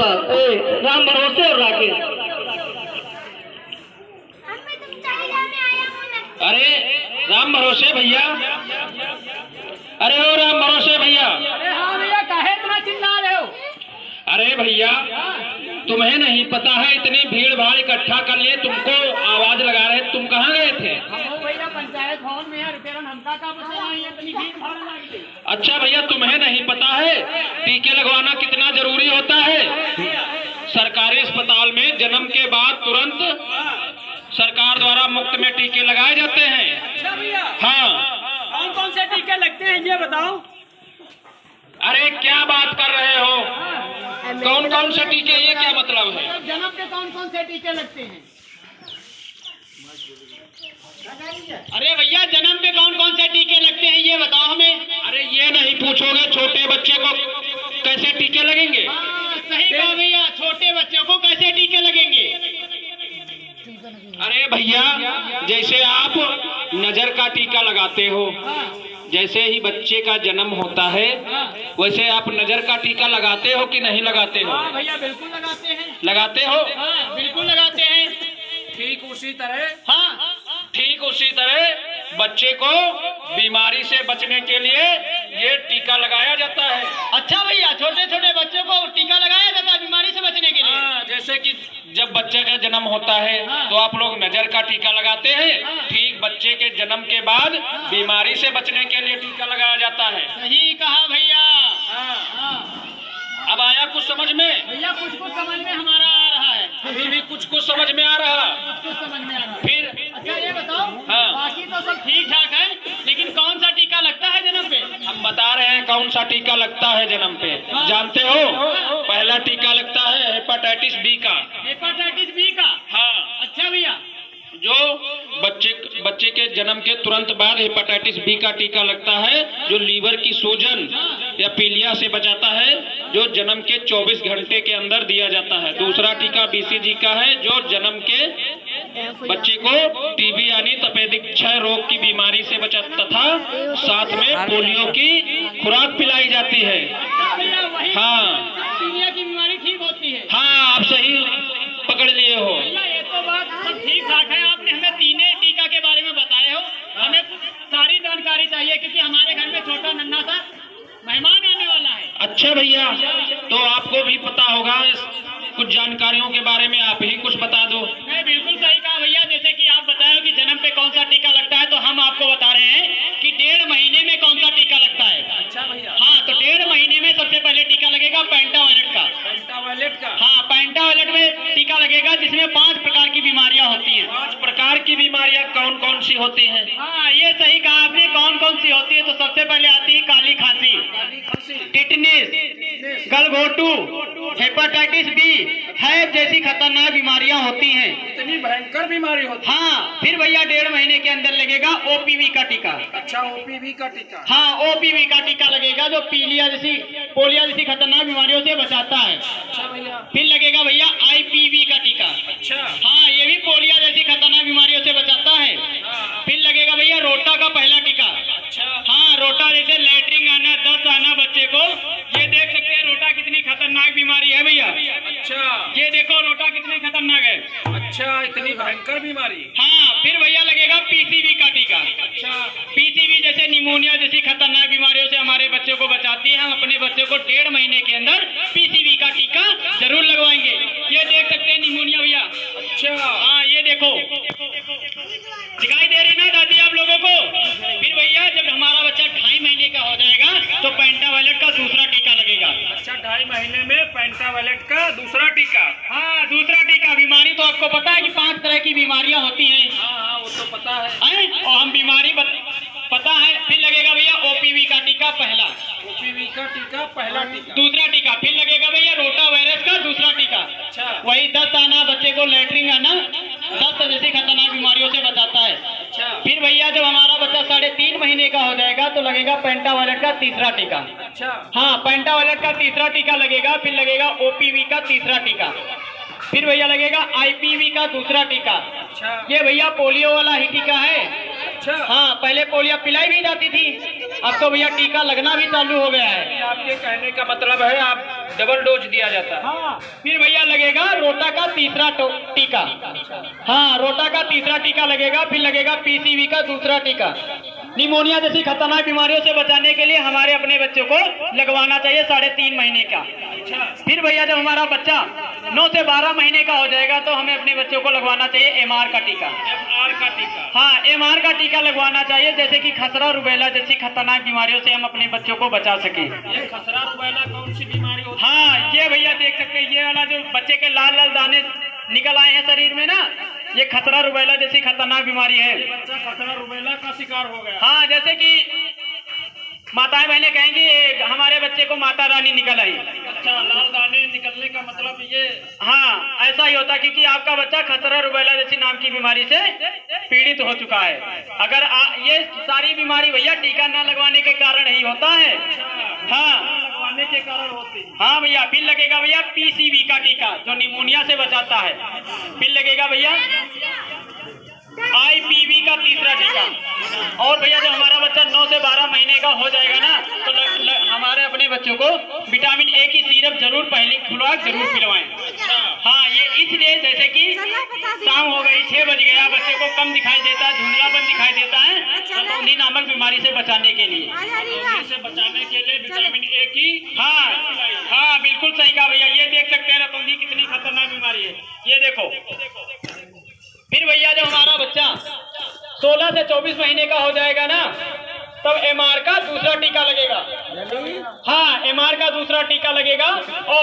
जवाब। राम भरोसे और राकेश। अरे राम भरोसे भैया, अरे ओ राम भरोसे भैया। अरे हाँ भैया, काहे इतना चिल्ला रहे हो? अरे भैया तुम्हें नहीं पता है, इतनी भीड़ भाड़ इकट्ठा कर लिए, तुमको आवाज लगा रहे, तुम कहाँ गए थे? हम भैया पंचायत भवन में है, रिपेयरन हमका का पूछना है, इतनी भीड़ भाड़ लगी। अच्छा भैया तुम्हें नहीं पता है टीके लगवाना कितना जरूरी होता है? सरकारी अस्पताल में जन्म के बाद तुरंत सरकार द्वारा मुफ्त में टीके लगाए जाते हैं। अच्छा भैया, हाँ। कौन कौन से टीके लगते हैं ये बताओ? अरे क्या बात कर रहे हो? कौन कौन से टीके, ये क्या मतलब है? जन्म के कौन कौन से टीके लगते हैं? अरे भैया जन्म पे कौन कौन से टीके लगते हैं ये बताओ हमें। अरे ये नहीं पूछोगे छोटे बच्चे को कैसे टीके लगेंगे? सही कहा भैया, छोटे बच्चों को कैसे टीके लगेंगे? अरे भैया जैसे आप नजर का टीका लगाते हो, जैसे ही बच्चे का जन्म होता है वैसे आप नजर का टीका लगाते हो कि नहीं लगाते हो? हाँ भैया बिल्कुल लगाते हैं। लगाते हो? हाँ बिल्कुल लगाते हैं। ठीक उसी तरह, हाँ ठीक उसी तरह बच्चे को बीमारी से बचने के लिए ये टीका लगाया जाता है। अच्छा भैया, छोटे छोटे बच्चों को टीका लगाया जाता है बीमारी से बचने के लिए? हाँ, जैसे कि जब बच्चे का जन्म होता है तो आप लोग नजर का टीका लगाते हैं, ठीक बच्चे के जन्म के बाद बीमारी से बचने के लिए टीका लगाया जाता है। सही कहा भैया। हाँ। अब आया कुछ समझ में? भैया कुछ कुछ समझ में हमारा आ रहा है। अभी भी कुछ कुछ समझ में आ रहा? कुछ कुछ समझ में आ रहा है। फिर अच्छा ये बताओ, हाँ। बाकी तो सब ठीक ठाक है, लेकिन कौन सा टीका लगता है जन्म पे? हम बता रहे हैं कौन सा टीका लगता है जन्म पे। जानते हो? पहला टीका लगता है हेपेटाइटिस बी का। हेपेटाइटिस बी का? हाँ। अच्छा भैया, जो बच्चे के जन्म के तुरंत बाद हेपेटाइटिस बी का टीका लगता है, जो लीवर की सूजन या पीलिया से बचाता है, जो जन्म के 24 घंटे के अंदर दिया जाता है। दूसरा टीका बीसीजी का है, जो जन्म के बच्चे को टीबी यानी तपेदिक क्षय रोग की बीमारी से बचा तथा साथ में पोलियो की खुराक पिलाई जाती है। हाँ पीलिया की बीमारी ठीक होती है? हाँ, आप सही पकड़ लिए हो। ये तो बात सब ठीक ठाक है। आपने हमें तीनों टीका के बारे में बताए हो, हमें सारी जानकारी चाहिए क्योंकि हमारे घर में छोटा नन्हा सा मेहमान आने वाला है। अच्छा भैया, तो आपको भी पता होगा कुछ जानकारियों के बारे में, आप ही कुछ बता दो। नहीं बिल्कुल सही कहा भैया, जैसे कि आप बताए हो कि जन्म पे कौन सा टीका लगता है, तो हम आपको बता रहे हैं कि 1.5 महीने में कौन सा टीका लगता है। अच्छा भैया। हाँ, तो 1.5 महीने में सबसे पहले टीका लगेगा पेंटावायलेट का। पेंटावायलेट का? हाँ, पेंटावायलेट में टीका लगेगा जिसमें 5 प्रकार की बीमारियां होती हैं। 5 प्रकार की बीमारियां कौन कौन सी होती हैं? हाँ ये सही कहा आपने, कौन कौन सी होती है? तो सबसे पहले आती है काली खांसी, टिटनेस, गलघोटू, हेपेटाइटिस बी, हैब जैसी खतरनाक बीमारियां होती हैं। इतनी भयंकर बीमारी होती है? हाँ, फिर भैया 1.5 महीने के अंदर लगेगा ओपीवी का टीका। अच्छा, ओपीवी का टीका? हाँ, ओपीवी का टीका लगेगा जो पोलियो जैसी खतरनाक बीमारियों से बचाता है। अच्छा भैया। फिर लगेगा भैया आईपीवी का टीका। अच्छा। हाँ, ये भी पोलियो जैसी खतरनाक बीमारियों से बचाता है। फिर लगेगा भैया रोटा का पहला टीका। अच्छा। हाँ, रोटा जैसे लैट्रिन आना, दस्त आना बच्चे को, ये देख सकते हैं रोटा कितनी खतरनाक बीमारी है भैया। अच्छा, ये देखो रोटा कितनी खतरनाक है। अच्छा, इतनी भयंकर बीमारी? हाँ, फिर भैया लगेगा पीसीवी का टीका। अच्छा। पीसीवी जैसे निमोनिया जैसी खतरनाक बीमारियों से हमारे बच्चों को बचाती है। हम अपने बच्चों को 1.5 महीने के अंदर पीसीवी का टीका जरूर लगवाएंगे। ये देख सकते हैं निमोनिया भैया। अच्छा। हाँ, ये देखो दिखाई दे रही ना दादी आप लोगों को। फिर भैया जब हमारा बच्चा 2.5 महीने का हो जाएगा तो पेंटावायलेट का दूसरा टीका लगेगा। अच्छा, 2.5 महीने में पेंटावायलेट का दूसरा टीका? हाँ, दूसरा टीका। बीमारी तो आपको पता है कि 5 तरह की बीमारियां होती हैं। हाँ, वो तो पता है। और हम बीमारी पता है। फिर लगेगा भैया ओपीवी का टीका पहला। ओपीवी का टीका पहला टीका? दूसरा टीका। फिर लगेगा भैया रोटा वायरस का दूसरा टीका। अच्छा। वही दस्त आना, बच्चे को लैट्रिन आना, दस्त जैसी खतरनाक बीमारियों से बचाता है। अच्छा। फिर भैया जब हमारा बच्चा 3.5 महीने का हो जाएगा तो लगेगा पेंटावायलेट का तीसरा टीका। अच्छा। हाँ, पेंटावायलेट का तीसरा टीका लगेगा। फिर लगेगा ओपीवी का तीसरा टीका। फिर भैया लगेगा आईपीवी का दूसरा टीका। अच्छा। ये भैया पोलियो वाला ही टीका है। अच्छा। हाँ, पहले पोलियो पिलाई भी जाती थी, अब तो भैया टीका लगना भी चालू हो गया है। आपके कहने का मतलब है आप डबल डोज दिया जाता है। हाँ, फिर भैया लगेगा रोटा का तीसरा टीका। हाँ, रोटा का तीसरा टीका लगेगा, फिर लगेगा पीसीवी का दूसरा टीका। निमोनिया जैसी खतरनाक बीमारियों से बचाने के लिए हमारे अपने बच्चों को लगवाना चाहिए 3.5 महीने का। फिर भैया जब हमारा बच्चा 9 से 12 महीने का हो जाएगा तो हमें अपने बच्चों को लगवाना चाहिए एमआर का टीका। MR का टीका। हाँ, एमआर का टीका लगवाना चाहिए, जैसे कि खसरा रुबेला जैसी खतरनाक बीमारियों से हम अपने बच्चों को बचा सके। ये खसरा रुबेला कौन सी बीमारी होती हाँ, ये भैया देख सकते हैं, ये वाला जो बच्चे के लाल लाल दाने निकल आए हैं शरीर में ना, ये खसरा रुबेला जैसी खतरनाक बीमारी है। है? बच्चा खसरा रुबेला का शिकार हो गया। हाँ, जैसे कि माताएं बहनें कहेंगी हमारे बच्चे को माता रानी निकल आई। अच्छा, लाल दाने निकलने का मतलब ये। हाँ, ऐसा ही होता है, क्योंकि आपका बच्चा खसरा रुबेला जैसी नाम की बीमारी से पीड़ित हो चुका है। अगर ये सारी बीमारी भैया टीका न लगवाने के कारण ही होता है। हाँ, लगवाने के कारण होती है। हाँ भैया, फिर लगेगा भैया पीसीवी का टीका जो निमोनिया से बचाता है। फिर लगेगा भैया आईपीवी का तीसरा टीका। और भैया जब हमारा बच्चा 9 से 12 महीने का हो जाएगा ना, तो हमारे अपने बच्चों को विटामिन ए की सिरप जरूर पहली खुराक जरूर पिलवाएं। हाँ, ये इसलिए जैसे कि शाम हो गई, 6 बज गया, बच्चे को कम दिखाई देता है, धुंधलापन दिखाई देता है, रतौंधी नामक बीमारी से बचाने के लिए। से बचाने के लिए विटामिन ए की। हाँ हाँ, बिल्कुल सही कहा भैया। ये देख सकते हैं रतौंधी कितनी खतरनाक बीमारी है, ये देखो। फिर भैया जब हमारा बच्चा 16 से 24 महीने का हो जाएगा ना, तब एमआर का दूसरा टीका लगेगा। हाँ, एमआर का दूसरा टीका लगेगा। और